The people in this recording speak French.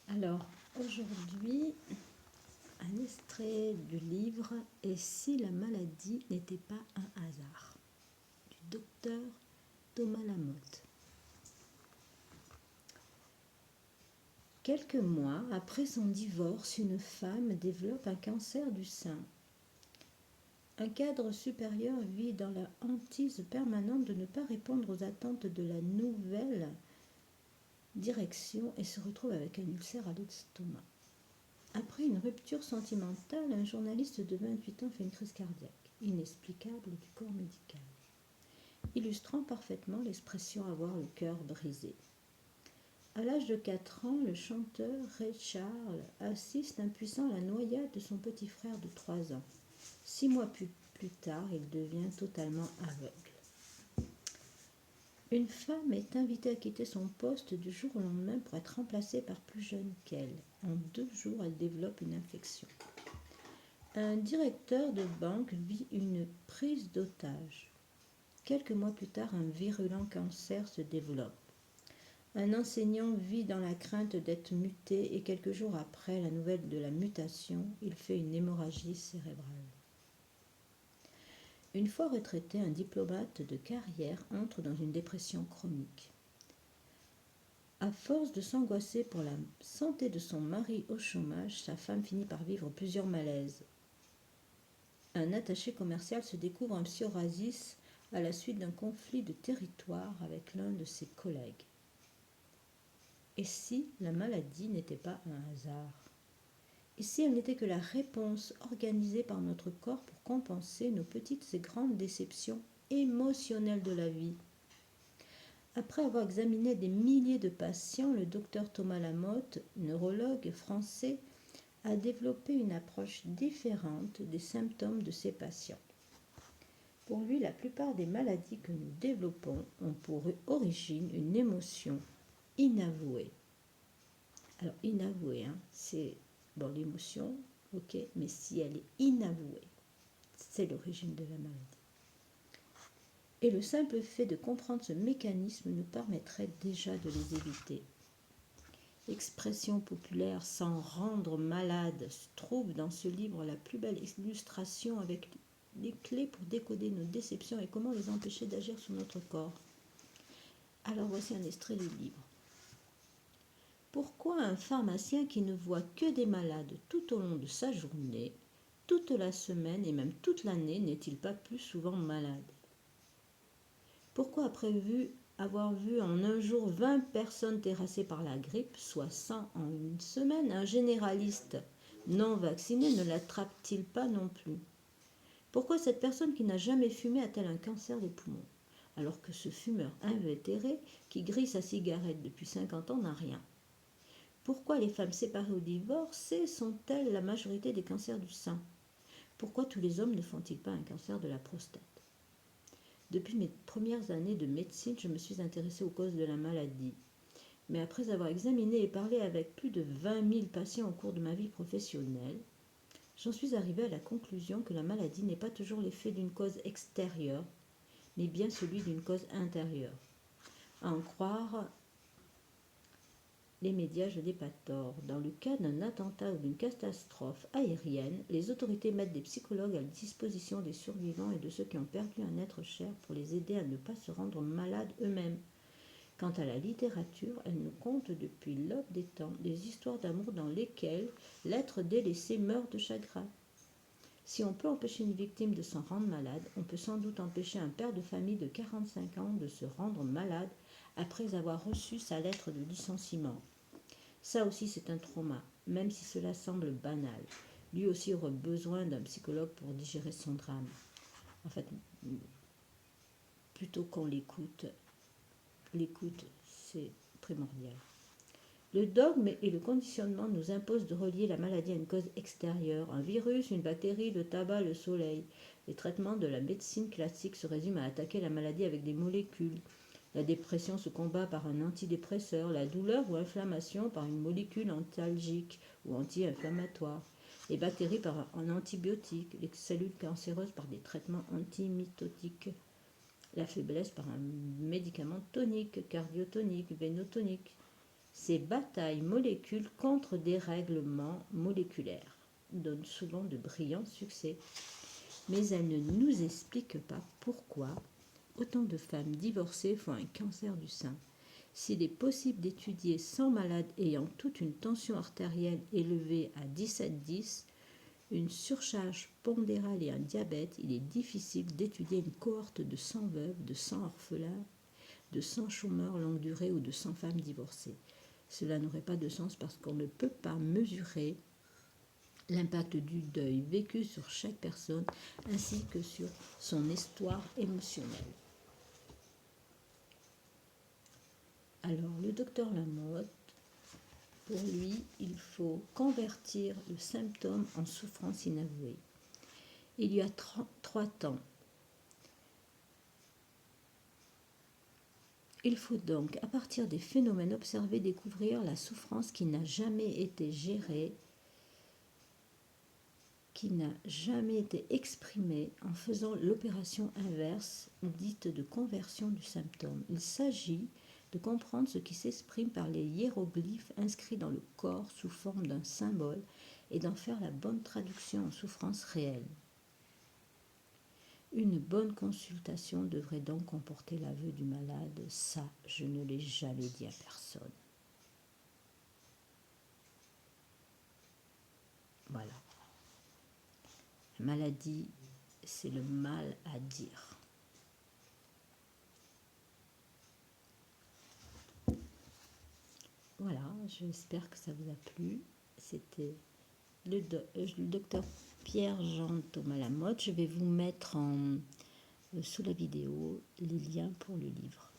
Alors, aujourd'hui, un extrait du livre Et si la maladie n'était pas un hasard du docteur Thomas Lamotte. Quelques mois après son divorce, une femme développe un cancer du sein. Un cadre supérieur vit dans la hantise permanente de ne pas répondre aux attentes de la nouvelle direction et se retrouve avec un ulcère à l'estomac. Après une rupture sentimentale, un journaliste de 28 ans fait une crise cardiaque, inexplicable du corps médical, illustrant parfaitement l'expression avoir le cœur brisé. À l'âge de 4 ans, le chanteur Ray Charles assiste impuissant à la noyade de son petit frère de 3 ans. 6 mois plus tard, il devient totalement aveugle. Une femme est invitée à quitter son poste du jour au lendemain pour être remplacée par plus jeune qu'elle. En 2 jours, elle développe une infection. Un directeur de banque vit une prise d'otage. Quelques mois plus tard, un virulent cancer se développe. Un enseignant vit dans la crainte d'être muté et quelques jours après la nouvelle de la mutation, il fait une hémorragie cérébrale. Une fois retraité, un diplomate de carrière entre dans une dépression chronique. À force de s'angoisser pour la santé de son mari au chômage, sa femme finit par vivre plusieurs malaises. Un attaché commercial se découvre un psoriasis à la suite d'un conflit de territoire avec l'un de ses collègues. Et si la maladie n'était pas un hasard? Et si elle n'était que la réponse organisée par notre corps pour compenser nos petites et grandes déceptions émotionnelles de la vie? Après avoir examiné des milliers de patients, le docteur Thomas Lamotte, neurologue français, a développé une approche différente des symptômes de ses patients. Pour lui, la plupart des maladies que nous développons ont pour origine une émotion inavouée. Alors, inavouée, c'est bon, l'émotion, ok, mais si elle est inavouée, c'est l'origine de la maladie. Et le simple fait de comprendre ce mécanisme nous permettrait déjà de les éviter. L'expression populaire « s'en rendre malade » se trouve dans ce livre la plus belle illustration avec les clés pour décoder nos déceptions et comment les empêcher d'agir sur notre corps. Alors voici un extrait du livre. Pourquoi un pharmacien qui ne voit que des malades tout au long de sa journée, toute la semaine et même toute l'année n'est-il pas plus souvent malade? Pourquoi après avoir vu en un jour 20 personnes terrassées par la grippe, soit 100 en une semaine, un généraliste non vacciné ne l'attrape-t-il pas non plus? Pourquoi cette personne qui n'a jamais fumé a-t-elle un cancer des poumons, alors que ce fumeur invétéré qui grille sa cigarette depuis 50 ans n'a rien? Pourquoi les femmes séparées ou divorcées sont-elles la majorité des cancers du sein? Pourquoi tous les hommes ne font-ils pas un cancer de la prostate? Depuis mes premières années de médecine, je me suis intéressée aux causes de la maladie. Mais après avoir examiné et parlé avec plus de 20 000 patients au cours de ma vie professionnelle, j'en suis arrivée à la conclusion que la maladie n'est pas toujours l'effet d'une cause extérieure, mais bien celui d'une cause intérieure. À en croire les médias, je n'ai pas tort. Dans le cas d'un attentat ou d'une catastrophe aérienne, les autorités mettent des psychologues à la disposition des survivants et de ceux qui ont perdu un être cher pour les aider à ne pas se rendre malades eux-mêmes. Quant à la littérature, elle nous conte depuis l'aube des temps des histoires d'amour dans lesquelles l'être délaissé meurt de chagrin. Si on peut empêcher une victime de s'en rendre malade, on peut sans doute empêcher un père de famille de 45 ans de se rendre malade après avoir reçu sa lettre de licenciement. Ça aussi c'est un trauma, même si cela semble banal. Lui aussi aurait besoin d'un psychologue pour digérer son drame. En fait, plutôt qu'on l'écoute, c'est primordial. Le dogme et le conditionnement nous imposent de relier la maladie à une cause extérieure, un virus, une bactérie, le tabac, le soleil. Les traitements de la médecine classique se résument à attaquer la maladie avec des molécules. La dépression se combat par un antidépresseur, la douleur ou inflammation par une molécule antalgique ou anti-inflammatoire, les bactéries par un antibiotique, les cellules cancéreuses par des traitements antimitotiques, la faiblesse par un médicament tonique, cardiotonique, vénotonique. Ces batailles molécules contre des règlements moléculaires donnent souvent de brillants succès, mais elles ne nous expliquent pas pourquoi autant de femmes divorcées font un cancer du sein. S'il est possible d'étudier 100 malades ayant toute une tension artérielle élevée à 17-10, une surcharge pondérale et un diabète, il est difficile d'étudier une cohorte de 100 veuves, de 100 orphelins, de 100 chômeurs longue durée ou de 100 femmes divorcées. Cela n'aurait pas de sens parce qu'on ne peut pas mesurer l'impact du deuil vécu sur chaque personne ainsi que sur son histoire émotionnelle. Alors, le docteur Lamotte, pour lui, il faut convertir le symptôme en souffrance inavouée. Il y a 3 temps. Il faut donc, à partir des phénomènes observés, découvrir la souffrance qui n'a jamais été gérée, qui n'a jamais été exprimée en faisant l'opération inverse, dite de conversion du symptôme. Il s'agit de comprendre ce qui s'exprime par les hiéroglyphes inscrits dans le corps sous forme d'un symbole et d'en faire la bonne traduction en souffrance réelle. Une bonne consultation devrait donc comporter l'aveu du malade. Ça, je ne l'ai jamais dit à personne. Voilà. La maladie, c'est le mal à dire. Voilà, j'espère que ça vous a plu. C'était le docteur Pierre-Jean Thomas Lamotte. Je vais vous mettre sous la vidéo les liens pour le livre.